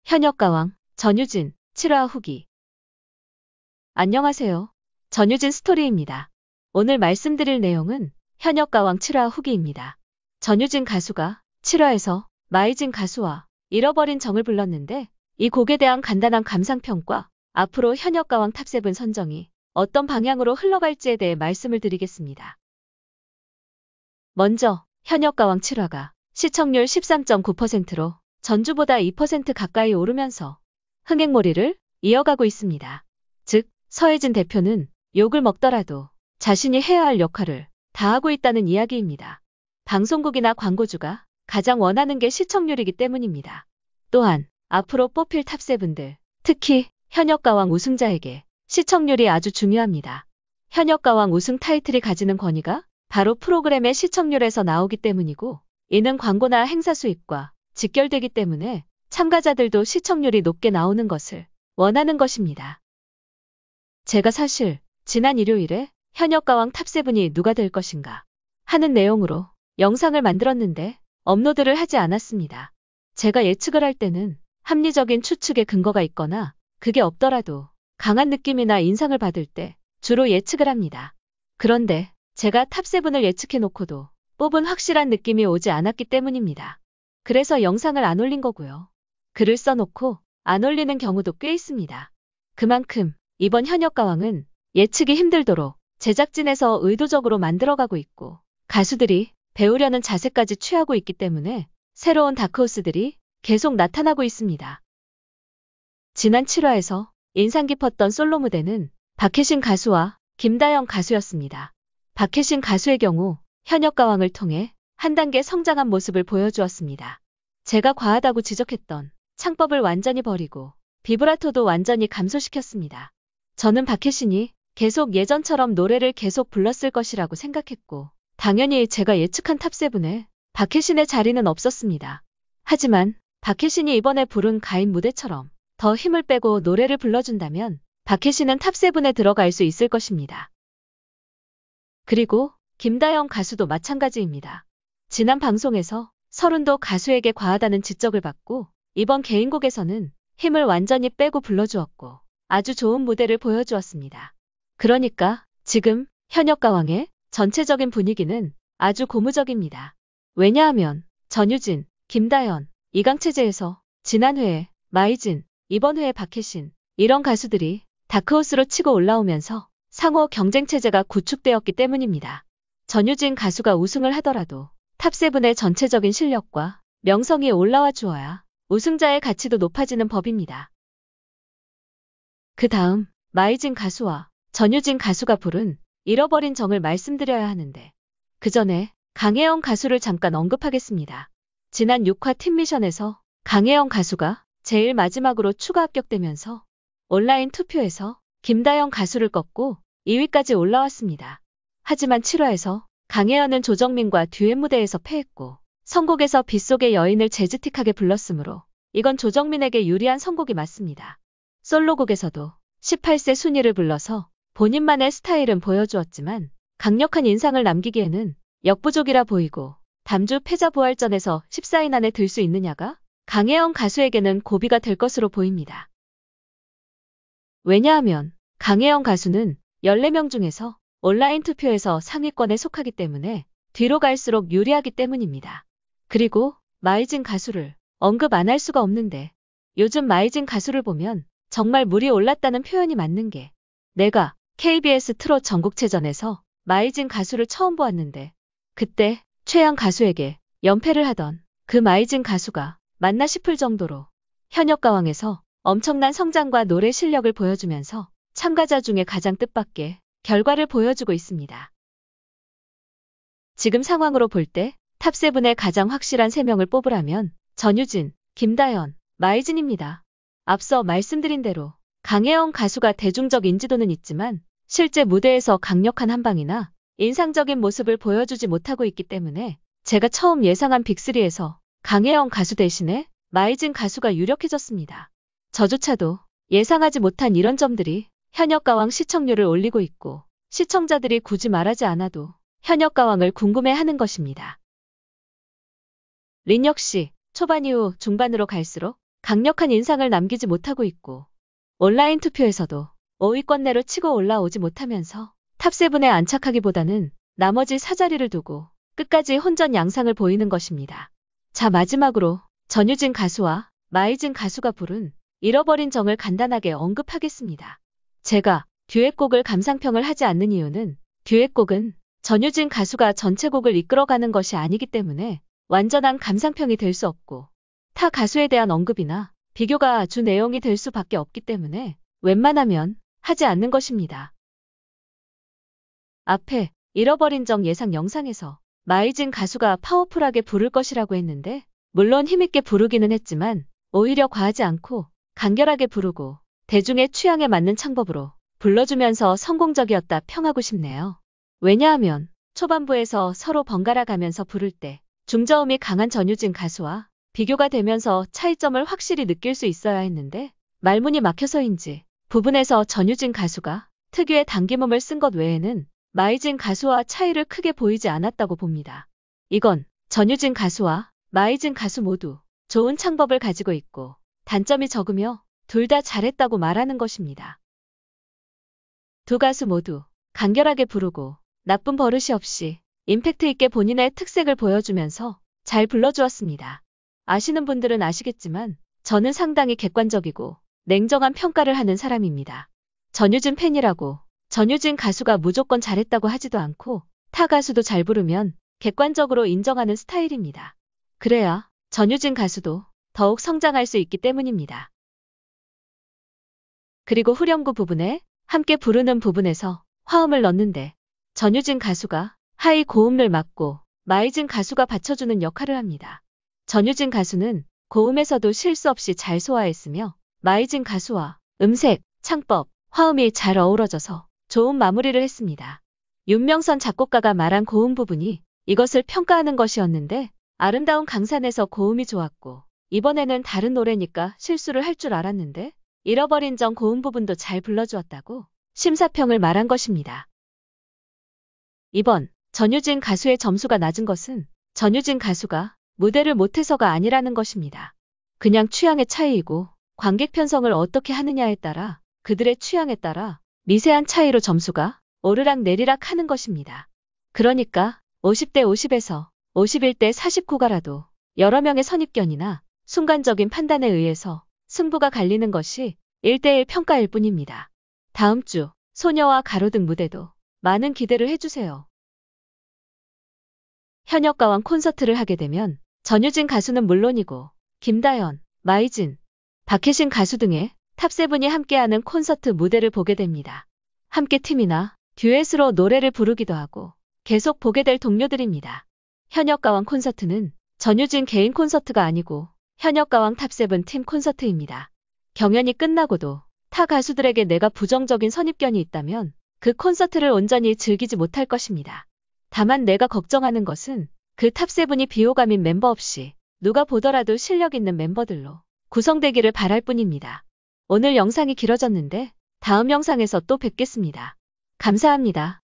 현역가왕, 전유진, 7화 후기. 안녕하세요. 전유진 스토리입니다. 오늘 말씀드릴 내용은 현역가왕 7화 후기입니다. 전유진 가수가 7화에서 마이진 가수와 잃어버린 정을 불렀는데 이 곡에 대한 간단한 감상평과 앞으로 현역가왕 탑7 선정이 어떤 방향으로 흘러갈지에 대해 말씀을 드리겠습니다. 먼저 현역가왕 7화가 시청률 13.9%로 전주보다 2% 가까이 오르면서 흥행몰이를 이어가고 있습니다. 즉, 서혜진 대표는 욕을 먹더라도 자신이 해야 할 역할을 다하고 있다는 이야기입니다. 방송국이나 광고주가 가장 원하는 게 시청률이기 때문입니다. 또한 앞으로 뽑힐 탑7들, 특히 현역가왕 우승자에게 시청률이 아주 중요합니다. 현역가왕 우승 타이틀이 가지는 권위가 바로 프로그램의 시청률에서 나오기 때문이고, 이는 광고나 행사 수입과 직결되기 때문에 참가자들도 시청률이 높게 나오는 것을 원하는 것입니다. 제가 사실 지난 일요일에 현역가왕 탑7이 누가 될 것인가 하는 내용으로 영상을 만들었는데 업로드를 하지 않았습니다. 제가 예측을 할 때는 합리적인 추측에 근거가 있거나 그게 없더라도 강한 느낌이나 인상을 받을 때 주로 예측을 합니다. 그런데 제가 탑7을 예측해놓고도 뽑은 확실한 느낌이 오지 않았기 때문입니다. 그래서 영상을 안 올린 거고요. 글을 써놓고 안 올리는 경우도 꽤 있습니다. 그만큼 이번 현역가왕은 예측이 힘들도록 제작진에서 의도적으로 만들어가고 있고, 가수들이 배우려는 자세까지 취하고 있기 때문에 새로운 다크호스들이 계속 나타나고 있습니다. 지난 7화에서 인상 깊었던 솔로 무대는 박혜신 가수와 김다영 가수였습니다. 박혜신 가수의 경우 현역가왕을 통해 한 단계 성장한 모습을 보여주었습니다. 제가 과하다고 지적했던 창법을 완전히 버리고 비브라토도 완전히 감소시켰습니다. 저는 박혜신이 계속 예전처럼 노래를 계속 불렀을 것이라고 생각했고, 당연히 제가 예측한 탑7에 박혜신의 자리는 없었습니다. 하지만 박혜신이 이번에 부른 가인 무대처럼 더 힘을 빼고 노래를 불러준다면 박혜신은 탑7에 들어갈 수 있을 것입니다. 그리고 김다영 가수도 마찬가지입니다. 지난 방송에서 서른도 가수에게 과하다는 지적을 받고 이번 개인곡에서는 힘을 완전히 빼고 불러주었고 아주 좋은 무대를 보여주었습니다. 그러니까 지금 현역가왕의 전체적인 분위기는 아주 고무적입니다. 왜냐하면 전유진, 김다연, 이강체제에서 지난 회에 마이진, 이번 회에 박혜신, 이런 가수들이 다크호스로 치고 올라오면서 상호 경쟁체제가 구축되었기 때문입니다. 전유진 가수가 우승을 하더라도 탑7의 전체적인 실력과 명성이 올라와 주어야 우승자의 가치도 높아지는 법입니다. 그 다음 마이진 가수와 전유진 가수가 부른 잃어버린 정을 말씀드려야 하는데, 그 전에 강혜영 가수를 잠깐 언급하겠습니다. 지난 6화 팀미션에서 강혜영 가수가 제일 마지막으로 추가 합격되면서 온라인 투표에서 김다영 가수를 꺾고 2위까지 올라왔습니다. 하지만 7화에서 강혜연은 조정민과 듀엣 무대에서 패했고 선곡에서 빗속의 여인을 재즈틱하게 불렀으므로 이건 조정민에게 유리한 선곡이 맞습니다. 솔로곡에서도 18세 순위를 불러서 본인만의 스타일은 보여주었지만 강력한 인상을 남기기에는 역부족이라 보이고, 담주 패자부활전에서 14인 안에 들 수 있느냐가 강혜연 가수에게는 고비가 될 것으로 보입니다. 왜냐하면 강혜연 가수는 14명 중에서 온라인 투표에서 상위권에 속하기 때문에 뒤로 갈수록 유리하기 때문입니다. 그리고 마이진 가수를 언급 안 할 수가 없는데, 요즘 마이진 가수를 보면 정말 물이 올랐다는 표현이 맞는 게, 내가 KBS 트롯 전국체전에서 마이진 가수를 처음 보았는데 그때 최양 가수에게 연패를 하던 그 마이진 가수가 맞나 싶을 정도로 현역가왕에서 엄청난 성장과 노래 실력을 보여주면서 참가자 중에 가장 뜻밖의 결과를 보여주고 있습니다. 지금 상황으로 볼 때 탑7의 가장 확실한 3명을 뽑으라면 전유진, 김다연, 마이진입니다. 앞서 말씀드린 대로 강혜영 가수가 대중적 인지도는 있지만 실제 무대에서 강력한 한방이나 인상적인 모습을 보여주지 못하고 있기 때문에 제가 처음 예상한 빅3에서 강혜영 가수 대신에 마이진 가수가 유력해졌습니다. 저조차도 예상하지 못한 이런 점들이 현역가왕 시청률을 올리고 있고, 시청자들이 굳이 말하지 않아도 현역가왕을 궁금해하는 것입니다. 린 역시 초반 이후 중반으로 갈수록 강력한 인상을 남기지 못하고 있고 온라인 투표에서도 5위권 내로 치고 올라오지 못하면서 탑7에 안착하기보다는 나머지 4자리를 두고 끝까지 혼전 양상을 보이는 것입니다. 자, 마지막으로 전유진 가수와 마이진 가수가 부른 잃어버린 정을 간단하게 언급하겠습니다. 제가 듀엣곡을 감상평을 하지 않는 이유는 듀엣곡은 전유진 가수가 전체 곡을 이끌어가는 것이 아니기 때문에 완전한 감상평이 될 수 없고 타 가수에 대한 언급이나 비교가 주 내용이 될 수밖에 없기 때문에 웬만하면 하지 않는 것입니다. 앞에 잃어버린 정 예상 영상에서 마이진 가수가 파워풀하게 부를 것이라고 했는데 물론 힘있게 부르기는 했지만 오히려 과하지 않고 간결하게 부르고 대중의 취향에 맞는 창법으로 불러주면서 성공적이었다 평하고 싶네요. 왜냐하면 초반부에서 서로 번갈아 가면서 부를 때 중저음이 강한 전유진 가수와 비교가 되면서 차이점을 확실히 느낄 수 있어야 했는데 말문이 막혀서인지 부분에서 전유진 가수가 특유의 당김음을 쓴 것 외에는 마이진 가수와 차이를 크게 보이지 않았다고 봅니다. 이건 전유진 가수와 마이진 가수 모두 좋은 창법을 가지고 있고 단점이 적으며 둘 다 잘했다고 말하는 것입니다. 두 가수 모두 간결하게 부르고 나쁜 버릇이 없이 임팩트 있게 본인의 특색을 보여주면서 잘 불러주었습니다. 아시는 분들은 아시겠지만 저는 상당히 객관적이고 냉정한 평가를 하는 사람입니다. 전유진 팬이라고 전유진 가수가 무조건 잘했다고 하지도 않고 타 가수도 잘 부르면 객관적으로 인정하는 스타일입니다. 그래야 전유진 가수도 더욱 성장할 수 있기 때문입니다. 그리고 후렴구 부분에 함께 부르는 부분에서 화음을 넣는데 전유진 가수가 하이 고음을 맡고 마이진 가수가 받쳐주는 역할을 합니다. 전유진 가수는 고음에서도 실수 없이 잘 소화했으며 마이진 가수와 음색, 창법, 화음이 잘 어우러져서 좋은 마무리를 했습니다. 윤명선 작곡가가 말한 고음 부분이 이것을 평가하는 것이었는데 아름다운 강산에서 고음이 좋았고 이번에는 다른 노래니까 실수를 할 줄 알았는데 잃어버린 정 고음 부분도 잘 불러주었다고 심사평을 말한 것입니다. 이번 전유진 가수의 점수가 낮은 것은 전유진 가수가 무대를 못해서가 아니라는 것입니다. 그냥 취향의 차이이고 관객 편성을 어떻게 하느냐에 따라 그들의 취향에 따라 미세한 차이로 점수가 오르락 내리락 하는 것입니다. 그러니까 50대 50에서 51대 49가라도 여러 명의 선입견이나 순간적인 판단에 의해서 승부가 갈리는 것이 1대1 평가일 뿐입니다. 다음 주 소녀와 가로등 무대도 많은 기대를 해주세요. 현역가왕 콘서트를 하게 되면 전유진 가수는 물론이고 김다현, 마이진, 박혜신 가수 등의 탑7이 함께하는 콘서트 무대를 보게 됩니다. 함께 팀이나 듀엣으로 노래를 부르기도 하고 계속 보게 될 동료들입니다. 현역가왕 콘서트는 전유진 개인 콘서트가 아니고 현역가왕 탑7 팀 콘서트입니다. 경연이 끝나고도 타 가수들에게 내가 부정적인 선입견이 있다면 그 콘서트를 온전히 즐기지 못할 것입니다. 다만 내가 걱정하는 것은 그 탑7이 비호감인 멤버 없이 누가 보더라도 실력 있는 멤버들로 구성되기를 바랄 뿐입니다. 오늘 영상이 길어졌는데 다음 영상에서 또 뵙겠습니다. 감사합니다.